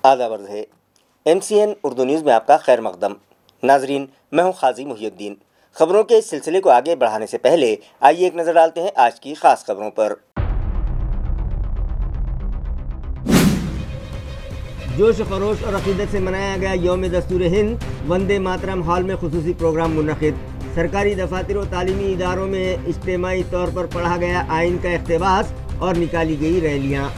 آداب عرض ہے MCN اردو نیوز میں آپ کا خیر مقدم۔ ناظرین، میں ہوں قاضی محی الدین۔ خبروں کے اس سلسلے کو آگے بڑھانے سے پہلے آئیے ایک نظر ڈالتے ہیں آج کی خاص خبروں پر۔ جوش و خروش اور عقیدت سے منایا گیا یوم دستور ہند، وندے ماترم ہال میں خصوصی پروگرام منعقد۔ سرکاری دفاتر و تعلیمی اداروں میں اجتماعی طور پر پڑھا گیا آئین کا اقتباس اور نکالی گئی ریلیاں۔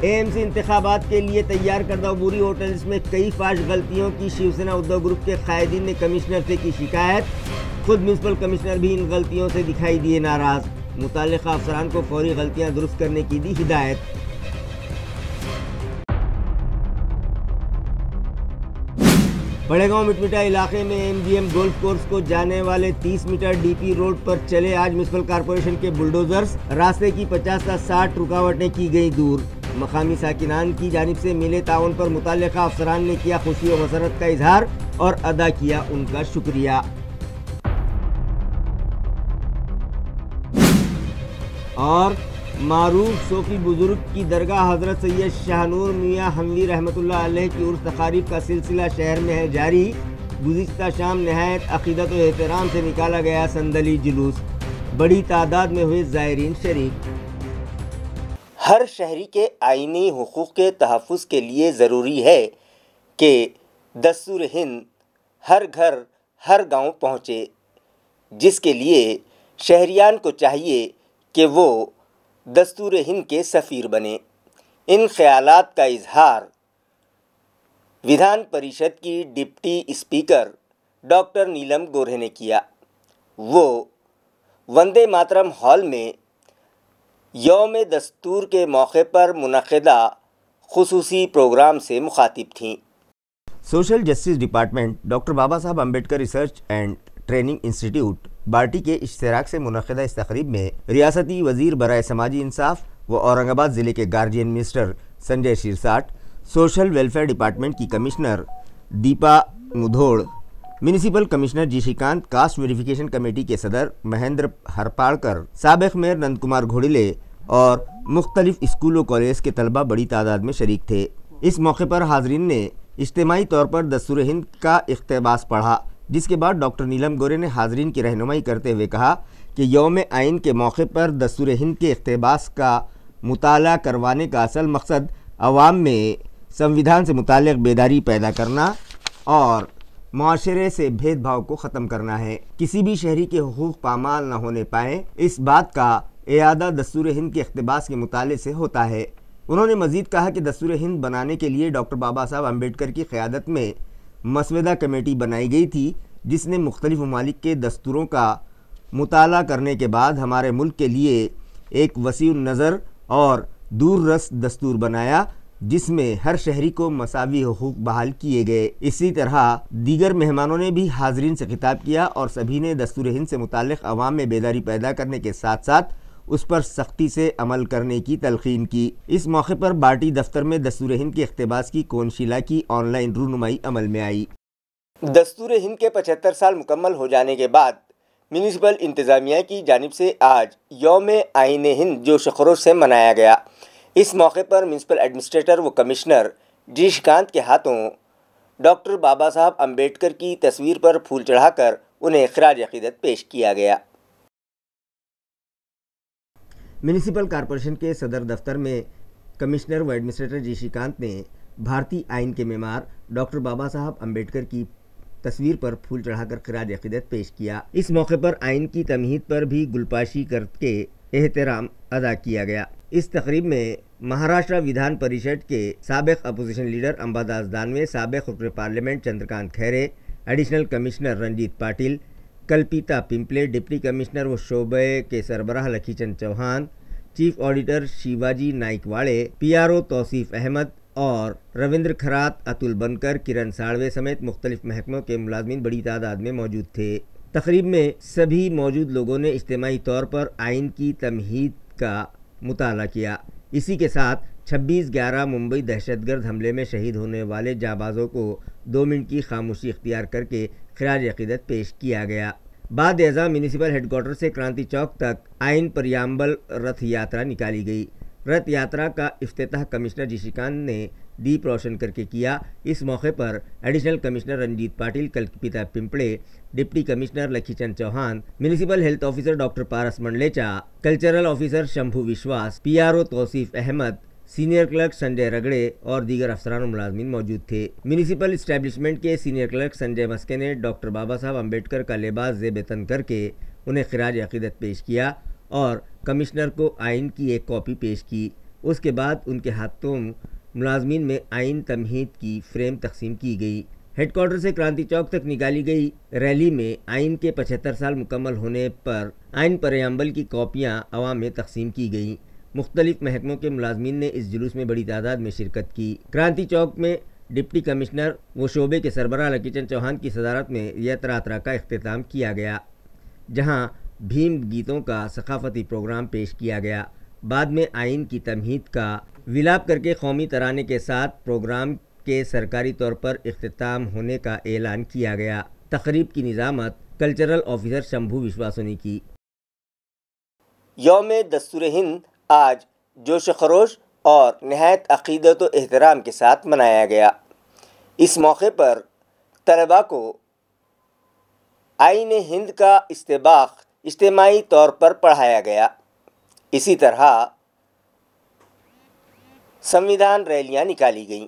AMC انتخابات کے لیے تیار کردہ عبوری ہوٹلز میں کئی فاش غلطیوں کی شیو سینا ادھو گروپ کے قائدین نے کمشنر سے کی شکایت۔ خود میونسپل کمشنر بھی ان غلطیوں سے دکھائی دیے ناراض۔ متعلقہ افسران کو فوری غلطیاں درست کرنے کی دی ہدایت۔ بڑے گاؤں مٹمٹا علاقے میں MGM گولف کورس کو جانے والے 30 میٹر DP روڈ پر چلے آج میونسپل کارپوریشن کے بلڈوزرز، راستے کی 50 تا 60 رکاوٹیں کی گئی دور۔ مقامی ساکنان کی جانب سے ملے تعاون پر متعلقہ افسران نے کیا خوشی و مسرت کا اظہار اور ادا کیا ان کا شکریہ۔ اور معروف صوفی بزرگ کی درگاہ حضرت سید شاہ نور میاں حموی رحمۃ اللہ علیہ کی عرس تقاریب کا سلسلہ شہر میں ہے جاری۔ گزشتہ شام نہایت عقیدت و احترام سے نکالا گیا سندلی جلوس، بڑی تعداد میں ہوئے زائرین شریک۔ ہر شہری کے آئینی حقوق کے تحفظ کے لیے ضروری ہے کہ دستور ہند ہر گھر ہر گاؤں پہنچے، جس کے لیے شہریان کو چاہیے کہ وہ دستور ہند کے سفیر بنے۔ ان خیالات کا اظہار ودھان پریشد کی ڈپٹی اسپیکر ڈاکٹر نیلم گورے نے کیا۔ وہ وندے ماترم ہال میں یوم دستور کے موقع پر منعقدہ خصوصی پروگرام سے مخاطب تھیں۔ Social justice department, doctor Baba Saheb Ambedkar research and training institute Barti کے اشتراک سے منعقدہ اس تقریب میں ریاستی وزیر برائے سماجی انصاف و اورنگ آباد ضلع کے guardian minister Sanjay Shirsat, social welfare department کی commissioner Deepa Mudhol, municipal commissioner G Shrikant, caste verification committee کے صدر مہندر ہرپاڑکر، سابق میئر نند کمار گھوڑیلے اور مختلف اسکول و کالج کے طلبہ بڑی تعداد میں شریک تھے۔ اس موقع پر حاضرین نے اجتماعی طور پر دستور ہند کا اقتباس پڑھا، جس کے بعد ڈاکٹر نیلم گورے نے حاضرین کی رہنمائی کرتے ہوئے کہا کہ یوم آئین کے موقع پر دستور ہند کے اقتباس کا مطالعہ کروانے کا اصل مقصد عوام میں سمویدھان سے متعلق بیداری پیدا کرنا اور معاشرے سے بھید بھاؤ کو ختم کرنا ہے۔ کسی بھی شہری کے حقوق پامال نہ ہونے پائیں، اس بات کا اعادہ دستور ہند کے اقتباس کے مطالعے سے ہوتا ہے۔ انہوں نے مزید کہا کہ دستور ہند بنانے کے لیے ڈاکٹر بابا صاحب امبیڈکر کی قیادت میں مسودہ کمیٹی بنائی گئی تھی، جس نے مختلف ممالک کے دستوروں کا مطالعہ کرنے کے بعد ہمارے ملک کے لیے ایک وسیع النظر اور دور رس دستور بنایا، جس میں ہر شہری کو مساوی حقوق بحال کیے گئے۔ اسی طرح دیگر مہمانوں نے بھی حاضرین سے خطاب کیا اور سبھی نے دستور ہند سے متعلق عوام میں بیداری پیدا کرنے کے ساتھ ساتھ اس پر سختی سے عمل کرنے کی تلقین کی۔ اس موقع پر بارٹی دفتر میں دستور ہند کے اقتباس کی کونشیلا کی آن لائن رونمائی عمل میں آئی۔ دستور ہند کے 75 سال مکمل ہو جانے کے بعد میونسپل انتظامیہ کی جانب سے آج یوم آئین ہند جوش و خروش سے منایا گیا۔ اس موقع پر میونسپل ایڈمنسٹریٹر و کمشنر جی شریکانت کے ہاتھوں ڈاکٹر بابا صاحب امبیڈکر کی تصویر پر پھول چڑھا کر انہیں خراج عقیدت پیش کیا گیا۔ میونسپل کارپوریشن کے صدر دفتر میں کمشنر و ایڈمنسٹریٹر جی شریکانت نے بھارتی آئین کے معمار ڈاکٹر بابا صاحب امبیڈکر کی تصویر پر پھول چڑھا کر خراج عقیدت پیش کیا۔ اس موقع پر آئین کی تمہید پر بھی گلپاشی کر کے احترام ادا کیا گیا۔ اس تقریب میں مہاراشٹر ودھان پریشد کے سابق opposition leader Ambadas Danve, سابق رکن parliament Chandrakant Khaire, additional commissioner Ranjit Patil, Kalpita Pimple, deputy commissioner و شعبے کے سربراہ Lakhi Chand Chauhan, chief auditor Shivaji Naikwade, PRO Tauseef Ahmed اور رویندر کھرات، اتل بنکر، کرن ساڑوے سمیت مختلف محکموں کے ملازمین بڑی تعداد میں موجود تھے۔ تقریب میں سبھی موجود لوگوں نے اجتماعی طور پر آئین کی تمہید کا مطالعہ کیا۔ اسی کے ساتھ 26/11 ممبئی دہشت گرد حملے میں شہید ہونے والے جانبازوں کو 2 منٹ کی خاموشی اختیار کر کے خراج عقیدت پیش کیا گیا۔ بعد ازاں میونسپل ہیڈ کوارٹر سے کرانتی چوک تک آئین پریامبل رتھ یاترا نکالی گئی۔ رتھ یاترا کا افتتاح کمشنر جی شریکانت نے دیپ روشن کر کے کیا۔ اس موقع پر additional commissioner Ranjit Patil Kalpita Pimple, deputy commissioner Lakhi Chand Chauhan, municipal health officer doctor Paras Mandlecha, cultural officer Shambhu Vishwas, P R O Tauseef Ahmed, senior clerk Sanjay Ragde اور دیگر افسران و ملازمین موجود تھے۔ میونسپل اسٹیبلشمنٹ کے سینئر کلرک سنجے مسکے نے ڈاکٹر بابا صاحب امبیڈکر کا لباس زیب تن کر کے انہیں خراج عقیدت پیش کیا اور کمشنر کو آئین کی ایک کاپی پیش کی۔ اس کے بعد ان کے ہاتھوں ملازمین میں آئین تمہید کی فریم تقسیم کی گئی۔ ہیڈ کوارٹر سے کرانتی چوک تک نکالی گئی ریلی میں آئین کے 75 سال مکمل ہونے پر آئین پریامبل کی کاپیاں عوام میں تقسیم کی گئیں۔ مختلف محکموں کے ملازمین نے اس جلوس میں بڑی تعداد میں شرکت کی۔ کرانتی چوک میں ڈپٹی کمشنر و شعبے کے سربراہ لکی چند چوہان کی صدارت میں یاترا کا اختتام کیا گیا، جہاں بھیم گیتوں کا ثقافتی پروگرام پیش کیا گیا۔ بعد میں آئین کی تمہید کا ولاپ کر کے قومی ترانے کے ساتھ پروگرام کے سرکاری طور پر اختتام ہونے کا اعلان کیا گیا۔ تقریب کی نظامت کلچرل آفیسر شمبھو وشواس نے کی۔ یوم دستور ہند آج جوش و خروش اور نہایت عقیدت و احترام کے ساتھ منایا گیا۔ اس موقع پر طلباء کو آئین ہند کا استباق اجتماعی طور پر پڑھایا گیا۔ اسی طرح سنویدھان ریلیاں نکالی گئیں۔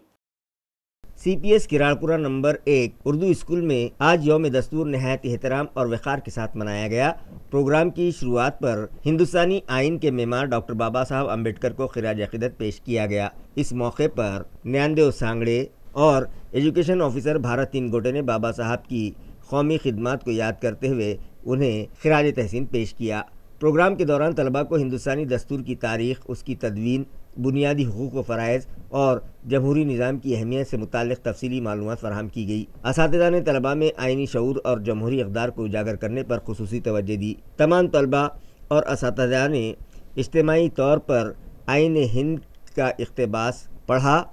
C P S Kiradpura number 1 Urdu school میں آج یوم دستور نہایت احترام اور وقار کے ساتھ منایا گیا۔ پروگرام کی شروعات پر ہندوستانی آئین کے معمار ڈاکٹر بابا صاحب امبیڈکر کو خراج عقیدت پیش کیا گیا۔ اس موقع پر نیاندیو سانگڑے اور ایجوکیشن آفیسر بھارت تینگوٹے نے بابا صاحب کی قومی خدمات کو یاد کرتے ہوئے انہیں خراج تحسین پیش کیا۔ پروگرام کے دوران طلباء کو ہندوستانی دستور کی تاریخ، اس کی تدوین، بنیادی حقوق و فرائض اور جمہوری نظام کی اہمیت سے متعلق تفصیلی معلومات فراہم کی گئی۔ اساتذہ نے طلباء میں آئینی شعور اور جمہوری اقدار کو اجاگر کرنے پر خصوصی توجہ دی۔ تمام طلباء اور اساتذہ نے اجتماعی طور پر آئین ہند کا اقتباس پڑھا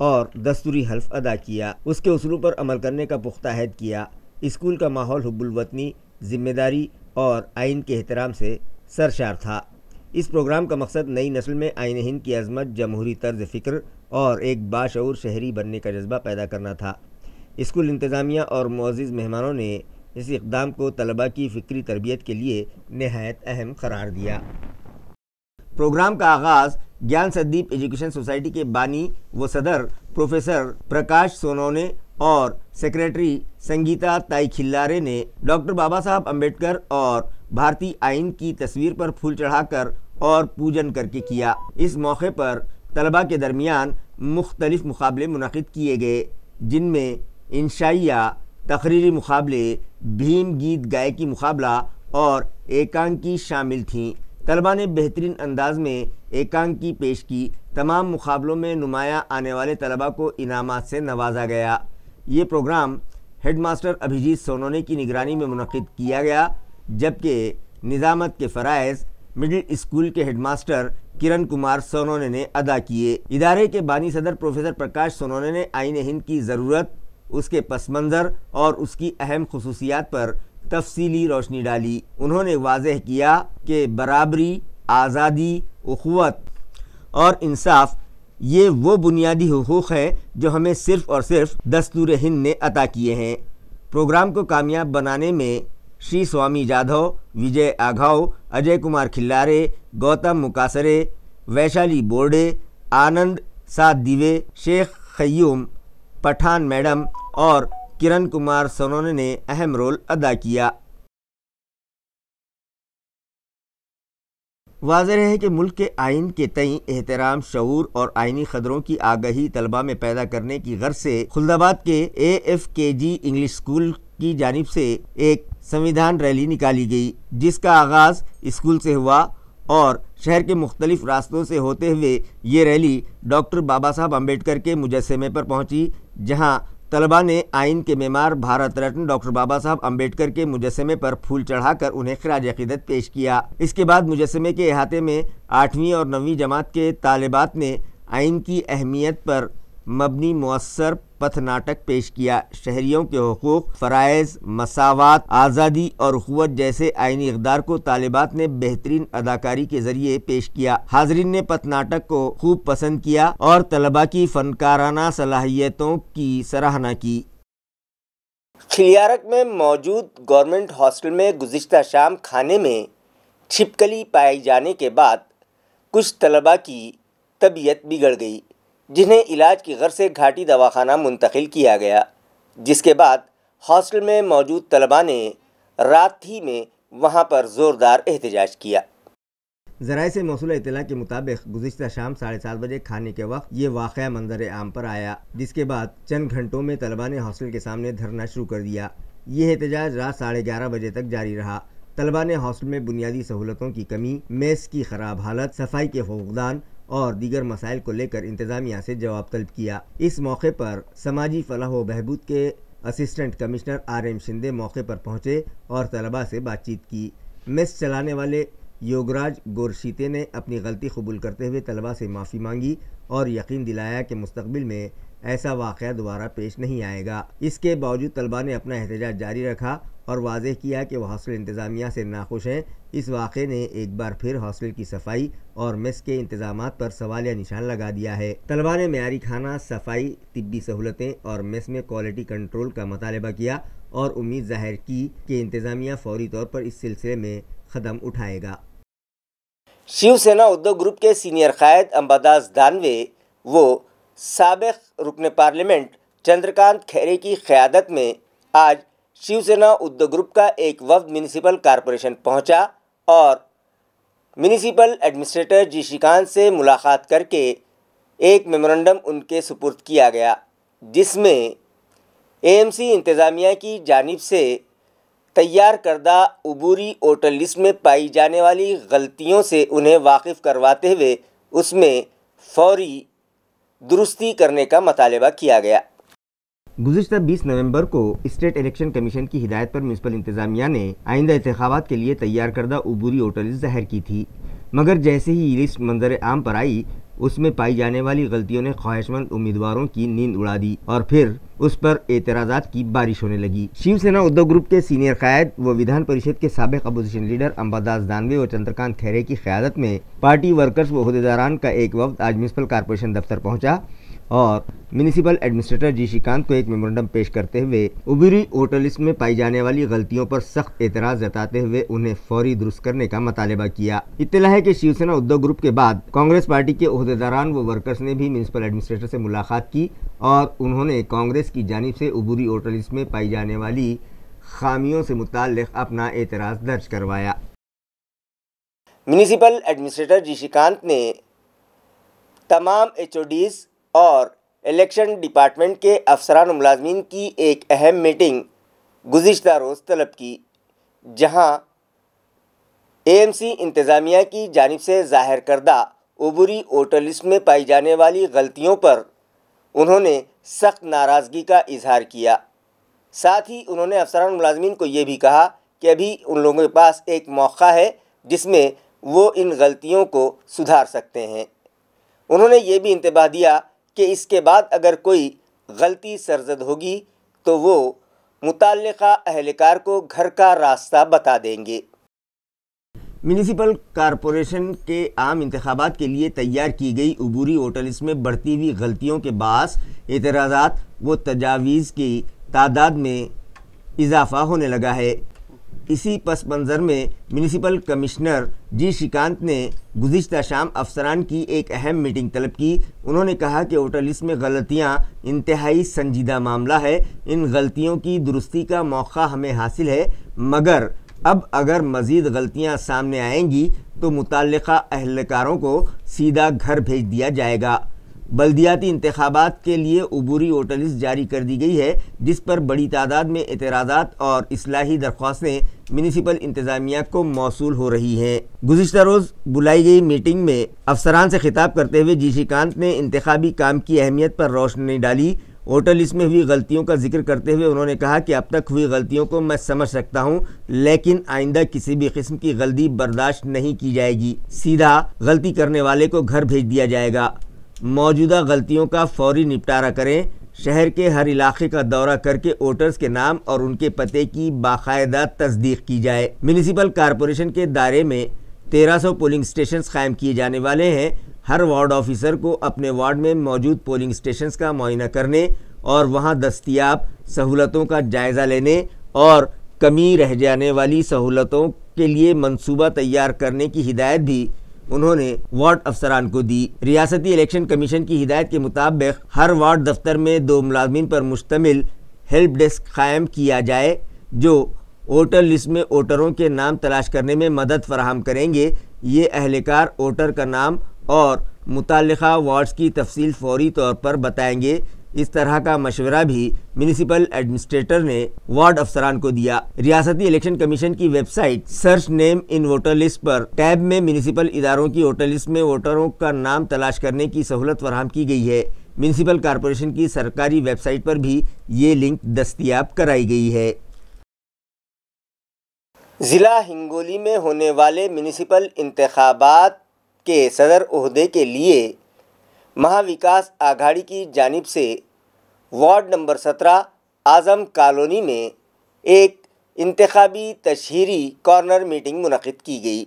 اور دستوری حلف ادا کیا۔ اس کے اصولوں پر عمل کرنے کا پختہ عہد کیا۔ اسکول کا ماحول حب الوطنی، ذمہ داری اور آئین کے احترام سے سرشار تھا۔ اس پروگرام کا مقصد نئی نسل میں آئین ہند کی عظمت، جمہوری طرز فکر اور ایک باشعور شہری بننے کا جذبہ پیدا کرنا تھا۔ اسکول انتظامیہ اور معزز مہمانوں نے اس اقدام کو طلباء کی فکری تربیت کے لیے نہایت اہم قرار دیا۔ پروگرام کا آغاز گیان سدیپ ایجوکیشن سوسائٹی کے بانی و صدر پروفیسر پرکاش سونونے اور سیکریٹری سنگیتا تائی کھلارے نے ڈاکٹر بابا صاحب امبیڈکر اور بھارتی آئین کی تصویر پر پھول چڑھا کر اور پوجن کر کے کیا۔ اس موقع پر طلباء کے درمیان مختلف مقابلے منعقد کیے گئے، جن میں انشائیہ، تقریری مقابلے، بھیم گیت گائکی مقابلہ اور ایکانکی شامل تھیں۔ طلباء نے بہترین انداز میں ایکانکی پیش کی۔ تمام مقابلوں میں نمایاں آنے والے طلباء کو انعامات سے نوازا گیا۔ یہ پروگرام ہیڈ ماسٹر ابھیجیت سونونے کی نگرانی میں منعقد کیا گیا، جبکہ نظامت کے فرائض مڈل اسکول کے ہیڈ ماسٹر کرن کمار سونونے نے ادا کیے۔ ادارے کے بانی صدر پروفیسر پرکاش سونونے نے آئین ہند کی ضرورت، اس کے پس منظر اور اس کی اہم خصوصیات پر تفصیلی روشنی ڈالی۔ انہوں نے واضح کیا کہ برابری، آزادی، اخوت اور انصاف یہ وہ بنیادی حقوق ہیں جو ہمیں صرف اور صرف دستور ہند نے عطا کیے ہیں۔ پروگرام کو کامیاب بنانے میں شری سوامی جادھو، وجے آگھاؤ، اجے کمار کھلارے، گوتم مکاسرے، ویشالی بورڈے، آنند سات دیوے، شیخ خیوم پٹھان میڈم اور کرن کمار سونونے نے اہم رول ادا کیا۔ واضح ہے کہ ملک کے آئین کے تئیں احترام، شعور اور آئینی قدروں کی آگہی طلباء میں پیدا کرنے کی غرض سے خلدآباد کے AFKG انگلش اسکول کی جانب سے ایک سنویدھان ریلی نکالی گئی، جس کا آغاز اسکول سے ہوا اور شہر کے مختلف راستوں سے ہوتے ہوئے یہ ریلی ڈاکٹر بابا صاحب امبیڈکر کے مجسمے پر پہنچی، جہاں طلباء نے آئین کے معمار بھارت رتن ڈاکٹر بابا صاحب امبیڈکر کے مجسمے پر پھول چڑھا کر انہیں خراج عقیدت پیش کیا۔ اس کے بعد مجسمے کے احاطے میں 8ویں اور 9ویں جماعت کے طالبات نے آئین کی اہمیت پر مبنی مؤثر پتھ ناٹک پیش کیا۔ شہریوں کے حقوق، فرائض، مساوات، آزادی اور اخوت جیسے آئینی اقدار کو طالبات نے بہترین اداکاری کے ذریعے پیش کیا۔ حاضرین نے پتھ ناٹک کو خوب پسند کیا اور طلباء کی فنکارانہ صلاحیتوں کی سراہنا کی۔ کھلیارک میں موجود گورنمنٹ ہاسٹل میں گزشتہ شام کھانے میں چھپکلی پائے جانے کے بعد کچھ طلباء کی طبیعت بگڑ گئی، جنہیں علاج کی غرض سے گھاٹی دواخانہ منتقل کیا گیا، جس کے بعد ہاسٹل میں موجود طلباء نے رات ہی میں وہاں پر زوردار احتجاج کیا۔ ذرائع سے موصولہ اطلاع کے مطابق گزشتہ شام 7:30 بجے کھانے کے وقت یہ واقعہ منظر عام پر آیا، جس کے بعد چند گھنٹوں میں طلباء نے ہاسٹل کے سامنے دھرنا شروع کر دیا۔ یہ احتجاج رات 11:30 بجے تک جاری رہا۔ طلباء نے ہاسٹل میں بنیادی سہولتوں کی کمی، میس کی خراب حالت، صفائی کے فقدان اور دیگر مسائل کو لے کر انتظامیہ سے جواب طلب کیا۔ اس موقع پر سماجی فلاح و بہبود کے اسسٹنٹ کمشنر RM شندے موقع پر پہنچے اور طلباء سے بات چیت کی۔ میس چلانے والے یوگراج گورشیتے نے اپنی غلطی قبول کرتے ہوئے طلباء سے معافی مانگی اور یقین دلایا کہ مستقبل میں ایسا واقعہ دوبارہ پیش نہیں آئے گا۔ اس کے باوجود طلباء نے اپنا احتجاج جاری رکھا اور واضح کیا کہ وہ ہاسٹل انتظامیہ سے ناخوش ہیں۔ اس واقعے نے ایک بار پھر ہاسٹل کی صفائی اور میس کے انتظامات پر سوالیہ نشان لگا دیا ہے۔ طلباء نے معیاری کھانا، صفائی، طبی سہولتیں اور میس میں کوالٹی کنٹرول کا مطالبہ کیا اور امید ظاہر کی کہ انتظامیہ فوری طور پر اس سلسلے میں قدم اٹھائے گا۔ شیو سینا ادھو گروپ کے سینئر قائد امباداس دانوے وہ سابق رکن پارلیمنٹ چندرکانت کھیرے کی قیادت میں آج شیو سینا ادھو گروپ کا ایک وفد میونسپل کارپوریشن پہنچا اور میونسپل ایڈمنسٹریٹر جی شریکانت سے ملاقات کر کے ایک میمورنڈم ان کے سپرد کیا گیا، جس میں AMC انتظامیہ کی جانب سے تیار کردہ عبوری ووٹر لسٹ میں پائی جانے والی غلطیوں سے انہیں واقف کرواتے ہوئے اس میں فوری درستی کرنے کا مطالبہ کیا گیا۔ گزشتہ 20 نومبر کو اسٹیٹ الیکشن کمیشن کی ہدایت پر میونسپل انتظامیہ نے آئندہ انتخابات کے لیے تیار کردہ عبوری ووٹر لسٹ ظاہر کی تھی، مگر جیسے ہی یہ لسٹ منظر عام پر آئی اس میں پائی جانے والی غلطیوں نے خواہش مند امیدواروں کی نیند اڑا دی اور پھر اس پر اعتراضات کی بارش ہونے لگی۔ شیو سینا ادھو گروپ کے سینئر قائد و ودھان پریشد کے سابق اپوزیشن لیڈر امباداس دانوے و چندرکانت کھیرے کی قیادت میں پارٹی ورکرز و عہدیداران کا ایک وفد آج میونسپل کارپوریشن دفتر پہنچا اور میونسپل ایڈمنسٹریٹر جی شریکانت کو ایک میمورنڈم پیش کرتے ہوئے عبوری ووٹر لسٹ میں پائی جانے والی غلطیوں پر سخت اعتراض جتاتے ہوئے انہیں فوری درست کرنے کا مطالبہ کیا۔ اطلاع ہے کہ شیو سینا ادھو گروپ کے بعد کانگریس پارٹی کے عہدیداران و ورکرز نے بھی میونسپل ایڈمنسٹریٹر سے ملاقات کی اور انہوں نے کانگریس کی جانب سے عبوری ووٹر لسٹ میں پائی جانے والی خامیوں سے متعلق اپنا اعتراض درج کروایا۔ میونسپل ایڈمنسٹریٹر جی شریکانت نے تمام HODs اور الیکشن ڈپارٹمنٹ کے افسران و ملازمین کی ایک اہم میٹنگ گزشتہ روز طلب کی، جہاں AMC انتظامیہ کی جانب سے ظاہر کردہ عبوری ووٹر لسٹ میں پائی جانے والی غلطیوں پر انہوں نے سخت ناراضگی کا اظہار کیا۔ ساتھ ہی انہوں نے افسران و ملازمین کو یہ بھی کہا کہ ابھی ان لوگوں کے پاس ایک موقع ہے جس میں وہ ان غلطیوں کو سدھار سکتے ہیں۔ انہوں نے یہ بھی انتباہ دیا کہ اس کے بعد اگر کوئی غلطی سرزد ہوگی تو وہ متعلقہ اہلکار کو گھر کا راستہ بتا دیں گے۔ میونسپل کارپوریشن کے عام انتخابات کے لیے تیار کی گئی عبوری ووٹر لسٹ میں بڑھتی ہوئی غلطیوں کے باعث اعتراضات و تجاویز کی تعداد میں اضافہ ہونے لگا ہے۔ اسی پس منظر میں میونسپل کمشنر جی شریکانت نے گزشتہ شام افسران کی ایک اہم میٹنگ طلب کی۔ انہوں نے کہا کہ ووٹر لسٹ میں غلطیاں انتہائی سنجیدہ معاملہ ہے، ان غلطیوں کی درستی کا موقع ہمیں حاصل ہے، مگر اب اگر مزید غلطیاں سامنے آئیں گی تو متعلقہ اہلکاروں کو سیدھا گھر بھیج دیا جائے گا۔ بلدیاتی انتخابات کے لیے عبوری ووٹر لسٹ جاری کر دی گئی ہے، جس پر بڑی تعداد میں اعتراضات اور اصلاحی درخواستیں میونسپل انتظامیہ کو موصول ہو رہی ہیں۔ گزشتہ روز بلائی گئی میٹنگ میں افسران سے خطاب کرتے ہوئے جی شریکانت نے انتخابی کام کی اہمیت پر روشنی ڈالی۔ ووٹر لسٹ میں ہوئی غلطیوں کا ذکر کرتے ہوئے انہوں نے کہا کہ اب تک ہوئی غلطیوں کو میں سمجھ سکتا ہوں، لیکن آئندہ کسی بھی قسم کی غلطی برداشت نہیں کی جائے گی، سیدھا غلطی کرنے والے کو گھر بھیج دیا جائے گا۔ موجودہ غلطیوں کا فوری نپٹارہ کریں۔ شہر کے ہر علاقے کا دورہ کر کے ووٹرز کے نام اور ان کے پتے کی باقاعدہ تصدیق کی جائے۔ میونسپل کارپوریشن کے دائرے میں 1300 پولنگ اسٹیشنز قائم کیے جانے والے ہیں۔ ہر وارڈ آفیسر کو اپنے وارڈ میں موجود پولنگ اسٹیشنز کا معائنہ کرنے اور وہاں دستیاب سہولتوں کا جائزہ لینے اور کمی رہ جانے والی سہولتوں کے لیے منصوبہ تیار کرنے کی ہدایت بھی انہوں نے وارڈ افسران کو دی۔ ریاستی الیکشن کمیشن کی ہدایت کے مطابق ہر وارڈ دفتر میں 2 ملازمین پر مشتمل ہیلپ ڈیسک قائم کیا جائے جو ووٹر لسٹ میں ووٹروں کے نام تلاش کرنے میں مدد فراہم کریں گے۔ یہ اہلکار ووٹر کا نام اور متعلقہ وارڈز کی تفصیل فوری طور پر بتائیں گے۔ اس طرح کا مشورہ بھی میونسپل ایڈمنسٹریٹر نے وارڈ افسران کو دیا۔ ریاستی الیکشن کمیشن کی ویب سائٹ سرچ نیم ان ووٹر لسٹ پر ٹیب میں میونسپل اداروں کی ووٹر لسٹ میں ووٹروں کا نام تلاش کرنے کی سہولت فراہم کی گئی ہے۔ میونسپل کارپوریشن کی سرکاری ویب سائٹ پر بھی یہ لنک دستیاب کرائی گئی ہے۔ ضلع ہنگولی میں ہونے والے میونسپل انتخابات کے صدر عہدے کے لیے مہا وکاس آگھاڑی کی جانب سے وارڈ نمبر 17 اعظم کالونی میں ایک انتخابی تشہیری کارنر میٹنگ منعقد کی گئی۔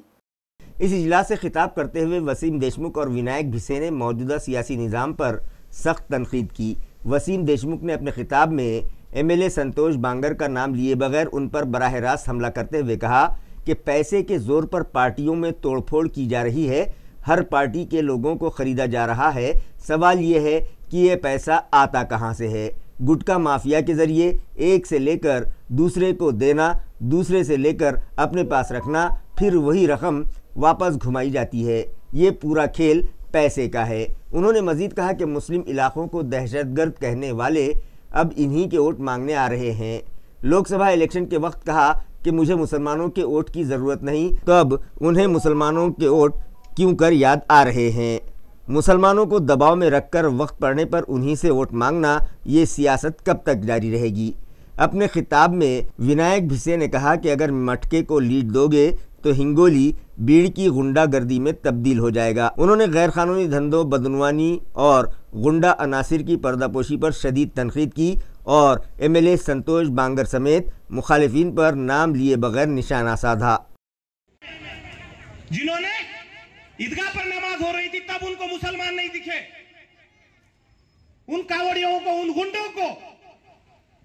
اس اجلاس سے خطاب کرتے ہوئے وسیم دیشمکھ اور ونائک بھسے نے موجودہ سیاسی نظام پر سخت تنقید کی۔ وسیم دیشمکھ نے اپنے خطاب میں ایم ایل اے سنتوش بانگر کا نام لیے بغیر ان پر براہ راست حملہ کرتے ہوئے کہا کہ پیسے کے زور پر پارٹیوں میں توڑ پھوڑ کی جا رہی ہے، ہر پارٹی کے لوگوں کو خریدا جا رہا ہے، سوال یہ ہے کہ یہ پیسہ آتا کہاں سے ہے؟ گٹکا مافیا کے ذریعے ایک سے لے کر دوسرے کو دینا، دوسرے سے لے کر اپنے پاس رکھنا، پھر وہی رقم واپس گھمائی جاتی ہے، یہ پورا کھیل پیسے کا ہے۔ انہوں نے مزید کہا کہ مسلم علاقوں کو دہشت گرد کہنے والے اب انہی کے ووٹ مانگنے آ رہے ہیں۔ لوک سبھا الیکشن کے وقت کہا کہ مجھے مسلمانوں کے ووٹ کی ضرورت نہیں، تو اب انہیں مسلمانوں کے ووٹ کیوں کر یاد آ رہے ہیں؟ مسلمانوں کو دباؤ میں رکھ کر وقت پڑنے پر انہی سے ووٹ مانگنا، یہ سیاست کب تک جاری رہے گی؟ اپنے خطاب میں ونائک بھسے نے کہا کہ اگر مٹکے کو لیڈ دو گے تو ہنگولی بیڑ کی غنڈہ گردی میں تبدیل ہو جائے گا۔ انہوں نے غیر قانونی دھندوں، بدعنوانی اور غنڈہ عناصر کی پردہ پوشی پر شدید تنقید کی اور ایم ایل اے سنتوش بانگر سمیت مخالفین پر نام لیے بغیر نشانہ سادھا۔ جنہوں نے عیدگاہ پر نماز ہو رہی تھی تب ان کو مسلمان نہیں دکھے، ان کاوڑیوں کو، ان گنڈوں کو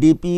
DP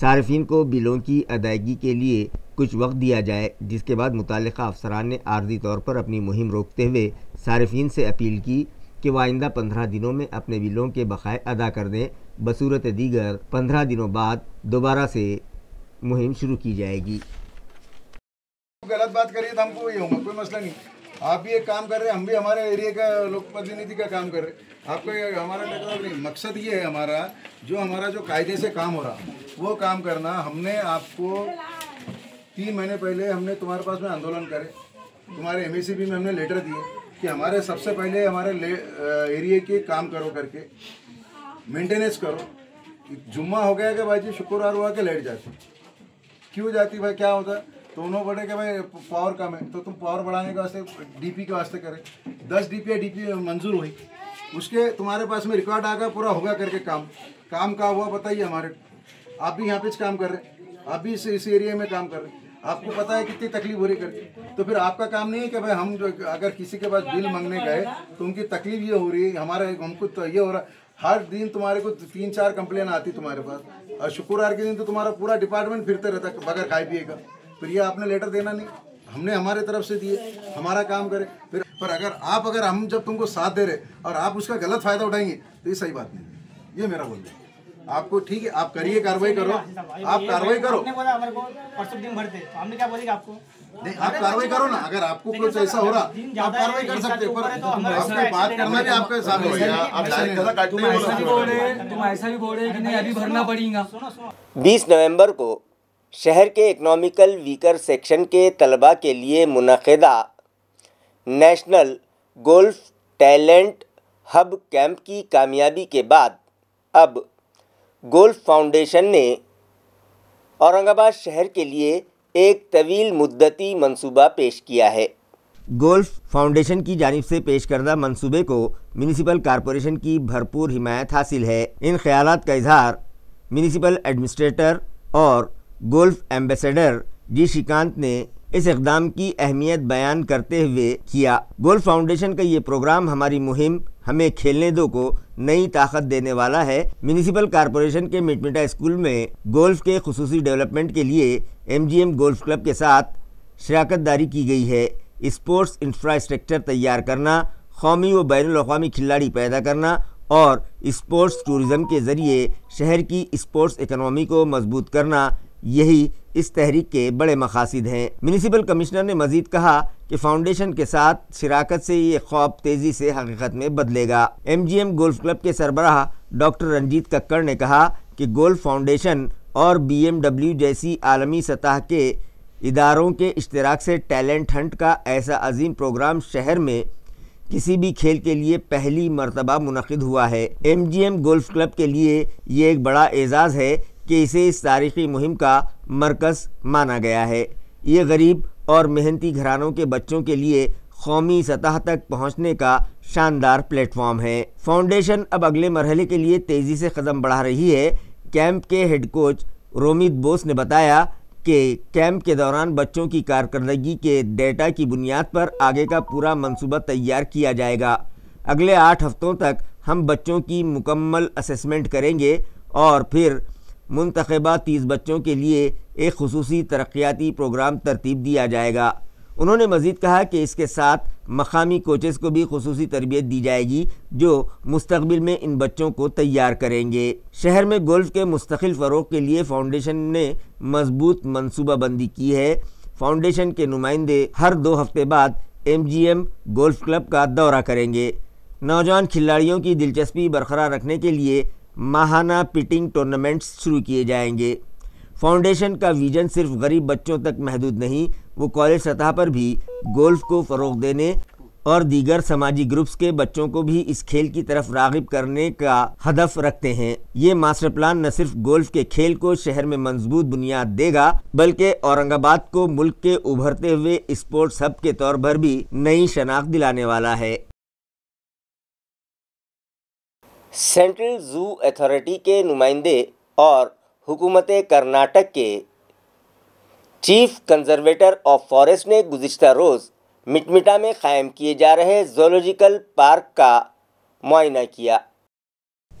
صارفین کو بلوں کی ادائیگی کے لیے کچھ وقت دیا جائے، جس کے بعد متعلقہ افسران نے عارضی طور پر اپنی مہم روکتے ہوئے صارفین سے اپیل کی کہ وہ آئندہ 15 دنوں میں اپنے بلوں کے بقائے ادا کر دیں، بصورت دیگر 15 دنوں بعد دوبارہ سے مہم شروع کی جائے گی۔ غلط بات کریے تو ہم کو یہ ہوگا، کوئی مسئلہ نہیں، آپ بھی ایک کام کر رہے ہیں، ہم بھی ہمارے ایریا کا لوک پرتینیدھی کا کام کر رہے ہیں، آپ کا ہمارا نہیں، مقصد یہ ہے ہمارا جو قاعدے سے کام ہو رہا وہ کام کرنا۔ ہم نے آپ کو 3 مہینے پہلے ہم نے تمہارے پاس میں آندولن کرے، تمہارے MACB میں ہم نے لیٹر دیے کہ ہمارے سب سے پہلے ہمارے ایریا کے کام کرو، کر کے مینٹیننس کرو۔ جمعہ ہو گیا کہ بھائی جی شکروار ہوا کہ لیٹ جاتی، کیوں جاتی بھائی، کیا ہوتا ہے؟ تو انہوں نے بولے کہ بھائی پاور کم ہے، تو تم پاور بڑھانے کے واسطے DP کے واسطے کرے، 10 DP منظور ہوئی، اس کے تمہارے پاس میں ریکارڈ آ گیا، پورا ہوگا کر کے کام کا ہوا بتائیے ہمارے۔ آپ بھی یہاں پہ کام کر رہے ہیں، آپ بھی اس ایریا میں کام کر رہے ہیں، آپ کو پتہ ہے کتنی تکلیف ہو رہی کر کے، تو پھر آپ کا کام نہیں ہے کہ بھائی ہم اگر کسی کے پاس بل مانگنے گئے تو ان کی تکلیف یہ ہو رہی ہے، ہم کو تو یہ ہو رہا ہے، ہر دن تمہارے کو 3-4 کمپلین آتی تمہارے پاس، اور شکروار کے دن تو تمہارا پورا ڈپارٹمنٹ پھرتے رہتا ہے بغیر کھائے پیے کا۔ پھر یہ آپ نے لیٹر دینا نہیں، ہم نے ہمارے طرف سے دیے، ہمارا کام کرے پھر، پر اگر ہم جب تم کو ساتھ دے رہے اور آپ اس کا غلط فائدہ اٹھائیں گے تو یہ صحیح بات نہیں ہے، یہ میرا بولنا ہے۔ آپ کو ٹھیک ہے، آپ کریے، کاروائی کرو، آپ کاروائی کرو، نہیں آپ کاروائی کرو نا، اگر آپ کو کچھ ایسا ہو رہا آپ کاروائی کر سکتے، پر آپ کو بات کرنا بھی آپ کے ساتھ ہو گیا۔ تم ایسا بھی بول رہے کہ نہیں ابھی بھرنا پڑے گا۔ 20 نومبر کو شہر کے اکنامیکل ویکر سیکشن کے طلباء کے لیے منعقدہ national golf talent hub camp کی کامیابی کے بعد اب گولف فاؤنڈیشن نے اورنگ آباد شہر کے لیے ایک طویل مدتی منصوبہ پیش کیا ہے۔ گولف فاؤنڈیشن کی جانب سے پیش کردہ منصوبے کو میونسپل کارپوریشن کی بھرپور حمایت حاصل ہے۔ ان خیالات کا اظہار میونسپل ایڈمنسٹریٹر اور گولف ایمبیسیڈر جی شریکانت نے اس اقدام کی اہمیت بیان کرتے ہوئے کیا۔ گولف فاؤنڈیشن کا یہ پروگرام ہماری مہم ہمیں کھیلنے دو کو نئی طاقت دینے والا ہے۔ میونسپل کارپوریشن کے مٹمٹا اسکول میں گولف کے خصوصی ڈیولپمنٹ کے لیے MGM گولف کلب کے ساتھ شراکت داری کی گئی ہے۔ اسپورٹس انفراسٹرکچر تیار کرنا، قومی و بین الاقوامی کھلاڑی پیدا کرنا اور اسپورٹس ٹورزم کے ذریعے شہر کی اسپورٹس اکنامی کو مضبوط کرنا، یہی اس تحریک کے بڑے مقاصد ہیں۔ میونسپل کمشنر نے مزید کہا کہ فاؤنڈیشن کے ساتھ شراکت سے یہ خواب تیزی سے حقیقت میں بدلے گا۔ MGM گولف کلب کے سربراہ ڈاکٹر رنجیت ککڑ نے کہا کہ گولف فاؤنڈیشن اور BMW جیسی عالمی سطح کے اداروں کے اشتراک سے ٹیلنٹ ہنٹ کا ایسا عظیم پروگرام شہر میں کسی بھی کھیل کے لیے پہلی مرتبہ منعقد ہوا ہے۔ MGM گولف کلب کے لیے یہ ایک بڑا اعزاز ہے کہ اسے اس تاریخی مہم کا مرکز مانا گیا ہے۔ یہ غریب اور محنتی گھرانوں کے بچوں کے لیے قومی سطح تک پہنچنے کا شاندار پلیٹ فارم ہے۔ فاؤنڈیشن اب اگلے مرحلے کے لیے تیزی سے قدم بڑھا رہی ہے۔ کیمپ کے ہیڈ کوچ رومیت بوس نے بتایا کہ کیمپ کے دوران بچوں کی کارکردگی کے ڈیٹا کی بنیاد پر آگے کا پورا منصوبہ تیار کیا جائے گا۔ اگلے 8 ہفتوں تک ہم بچوں کی مکمل اسسمنٹ کریں گے اور پھر منتخبہ 30 بچوں کے لیے ایک خصوصی ترقیاتی پروگرام ترتیب دیا جائے گا۔ انہوں نے مزید کہا کہ اس کے ساتھ مقامی کوچز کو بھی خصوصی تربیت دی جائے گی جو مستقبل میں ان بچوں کو تیار کریں گے۔ شہر میں گولف کے مستقل فروغ کے لیے فاؤنڈیشن نے مضبوط منصوبہ بندی کی ہے۔ فاؤنڈیشن کے نمائندے ہر 2 ہفتے بعد MGM گولف کلب کا دورہ کریں گے۔ نوجوان کھلاڑیوں کی دلچسپی برقرار رکھنے کے لیے ماہانہ پٹنگ ٹورنامنٹس شروع کیے جائیں گے۔ فاؤنڈیشن کا ویژن صرف غریب بچوں تک محدود نہیں، وہ کالج سطح پر بھی گولف کو فروغ دینے اور دیگر سماجی گروپس کے بچوں کو بھی اس کھیل کی طرف راغب کرنے کا ہدف رکھتے ہیں۔ یہ ماسٹر پلان نہ صرف گولف کے کھیل کو شہر میں مضبوط بنیاد دے گا بلکہ اورنگ آباد کو ملک کے ابھرتے ہوئے اسپورٹس ہب کے طور پر بھی نئی شناخت دلانے والا ہے۔ سینٹرل زو اتھارٹی کے نمائندے اور حکومت کرناٹک کے چیف کنزرویٹر آف فارسٹ نے گزشتہ روز مٹمٹا میں قائم کیے جا رہے زولوجیکل پارک کا معائنہ کیا۔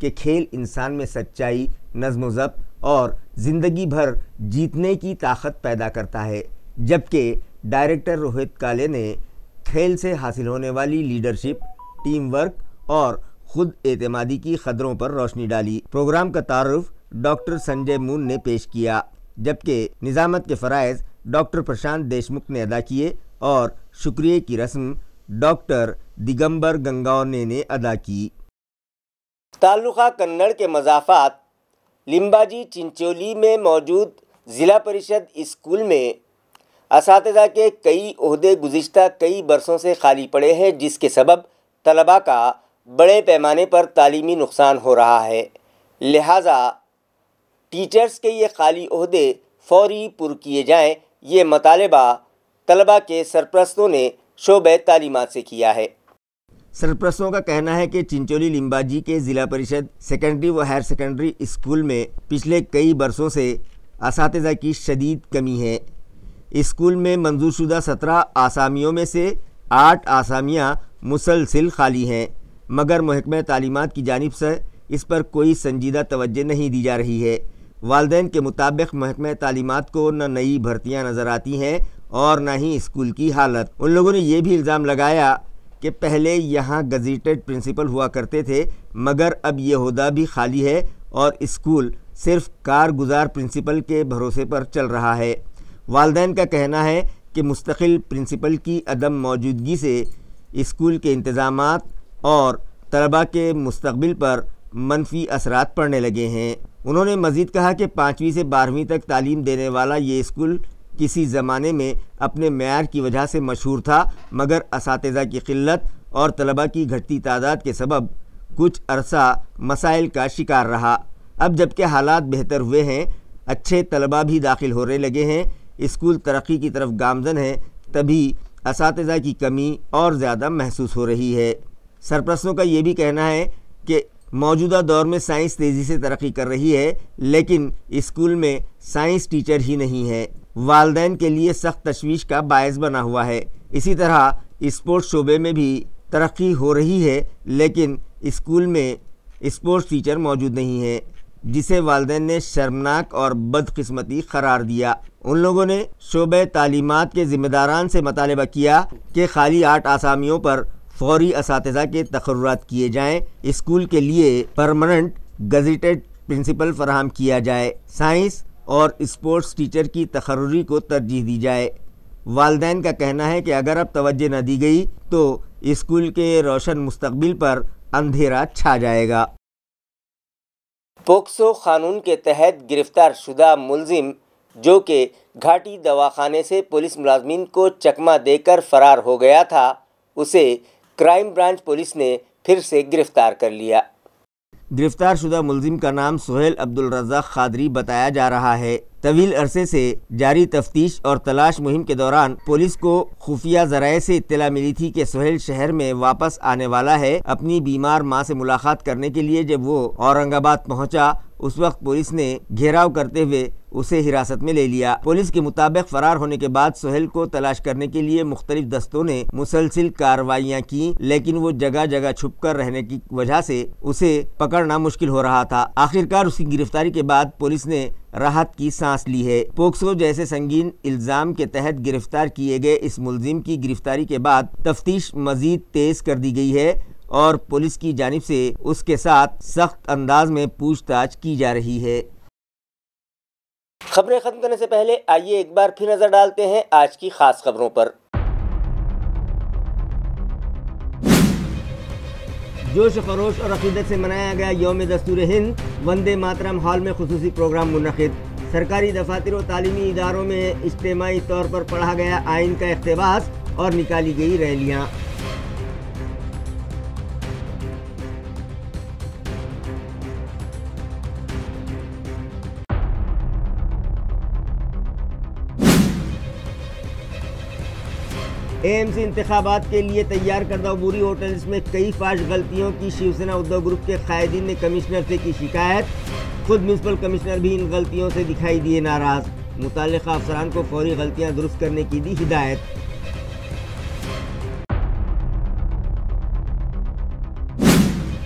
کہ کھیل انسان میں سچائی، نظم و ضبط اور زندگی بھر جیتنے کی طاقت پیدا کرتا ہے، جبکہ ڈائریکٹر روہت کالے نے کھیل سے حاصل ہونے والی لیڈرشپ، ٹیم ورک اور خود اعتمادی کی قدروں پر روشنی ڈالی۔ پروگرام کا تعارف ڈاکٹر سنجے مون نے پیش کیا، جبکہ نظامت کے فرائض ڈاکٹر پرشانت دیشمکھ نے ادا کیے اور شکریہ کی رسم ڈاکٹر دگمبر گنگاونے نے ادا کی۔ تعلقہ کنڑ کے مضافات لمباجی چنچولی میں موجود ضلع پریشد اسکول میں اساتذہ کے کئی عہدے گزشتہ کئی برسوں سے خالی پڑے ہیں، جس کے سبب طلباء کا بڑے پیمانے پر تعلیمی نقصان ہو رہا ہے، لہٰذا ٹیچرز کے یہ خالی عہدے فوری پر کیے جائیں، یہ مطالبہ طلباء کے سرپرستوں نے شعبہ تعلیمات سے کیا ہے۔ سرپرستوں کا کہنا ہے کہ چنچولی لمباجی کے ضلع پریشد سیکنڈری و ہائر سیکنڈری اسکول میں پچھلے کئی برسوں سے اساتذہ کی شدید کمی ہے۔ اسکول میں منظور شدہ 17 آسامیوں میں سے 8 آسامیاں مسلسل خالی ہیں، مگر محکمہ تعلیمات کی جانب سے اس پر کوئی سنجیدہ توجہ نہیں دی جا رہی ہے۔ والدین کے مطابق محکمہ تعلیمات کو نہ نئی بھرتیاں نظر آتی ہیں اور نہ ہی اسکول کی حالت۔ ان لوگوں نے یہ بھی الزام لگایا کہ پہلے یہاں گزیٹڈ پرنسپل ہوا کرتے تھے، مگر اب یہ عہدہ بھی خالی ہے اور اسکول صرف کارگزار پرنسپل کے بھروسے پر چل رہا ہے۔ والدین کا کہنا ہے کہ مستقل پرنسپل کی عدم موجودگی سے اسکول کے انتظامات اور طلباء کے مستقبل پر منفی اثرات پڑنے لگے ہیں۔ انہوں نے مزید کہا کہ 5ویں سے 12ویں تک تعلیم دینے والا یہ اسکول کسی زمانے میں اپنے معیار کی وجہ سے مشہور تھا، مگر اساتذہ کی قلت اور طلباء کی گھٹتی تعداد کے سبب کچھ عرصہ مسائل کا شکار رہا۔ اب جبکہ حالات بہتر ہوئے ہیں، اچھے طلباء بھی داخل ہونے لگے ہیں، اسکول ترقی کی طرف گامزن ہے، تبھی اساتذہ کی کمی اور زیادہ محسوس ہو رہی ہے۔ سرپرستوں کا یہ بھی کہنا ہے کہ موجودہ دور میں سائنس تیزی سے ترقی کر رہی ہے، لیکن اسکول میں سائنس ٹیچر ہی نہیں ہے، والدین کے لیے سخت تشویش کا باعث بنا ہوا ہے۔ اسی طرح اسپورٹس شعبے میں بھی ترقی ہو رہی ہے، لیکن اسکول میں اسپورٹس ٹیچر موجود نہیں ہے، جسے والدین نے شرمناک اور بدقسمتی قرار دیا۔ ان لوگوں نے شعبہ تعلیمات کے ذمہ داران سے مطالبہ کیا کہ خالی 8 آسامیوں پر فوری اساتذہ کے تقررات کیے جائیں، اسکول کے لیے پرماننٹ گزیٹڈ پرنسپل فراہم کیا جائے، سائنس اور اسپورٹس ٹیچر کی تقرری کو ترجیح دی جائے۔ والدین کا کہنا ہے کہ اگر اب توجہ نہ دی گئی تو اسکول کے روشن مستقبل پر اندھیرا چھا جائے گا۔ پوکسو قانون کے تحت گرفتار شدہ ملزم جو کہ گھاٹی دواخانے سے پولیس ملازمین کو چکمہ دے کر فرار ہو گیا تھا، اسے کرائم برانچ پولیس نے پھر سے گرفتار کر لیا۔ گرفتار شدہ ملزم کا نام سہیل عبدالرزاق قادری بتایا جا رہا ہے۔ طویل عرصے سے جاری تفتیش اور تلاش مہم کے دوران پولیس کو خفیہ ذرائع سے اطلاع ملی تھی کہ سہیل شہر میں واپس آنے والا ہے۔ اپنی بیمار ماں سے ملاقات کرنے کے لیے جب وہ اورنگ آباد پہنچا، اس وقت پولیس نے گھیراؤ کرتے ہوئے اسے حراست میں لے لیا۔ پولیس کے مطابق فرار ہونے کے بعد سہیل کو تلاش کرنے کے لیے مختلف دستوں نے مسلسل کارروائیاں کی، لیکن وہ جگہ جگہ چھپ کر رہنے کی وجہ سے اسے پکڑنا مشکل ہو رہا تھا۔ آخرکار اس کی گرفتاری کے بعد پولیس نے راحت کی سانس لی ہے۔ پوکسو جیسے سنگین الزام کے تحت گرفتار کیے گئے اس ملزم کی گرفتاری کے بعد تفتیش مزید تیز کر دی گئی ہے اور پولیس کی جانب سے اس کے ساتھ سخت انداز میں پوچھ تاچھ کی جا رہی ہے۔ خبریں ختم کرنے سے پہلے آئیے ایک بار پھر نظر ڈالتے ہیں آج کی خاص خبروں پر۔ جوش و خروش اور عقیدت سے منایا گیا یوم دستور ہند، وندے ماترم ہال میں خصوصی پروگرام منعقد۔ سرکاری دفاتر و تعلیمی اداروں میں اجتماعی طور پر پڑھا گیا آئین کا اقتباس اور نکالی گئی ریلیاں۔ اے ایم سی انتخابات کے لیے تیار کردہ عبوری ہوٹلز میں کئی فاش غلطیوں کی شیو سینا ادھو گروپ کے قائدین نے کمشنر سے کی شکایت۔ خود میونسپل کمشنر بھی ان غلطیوں سے دکھائی دیے ناراض، متعلقہ افسران کو فوری غلطیاں درست کرنے کی دی ہدایت۔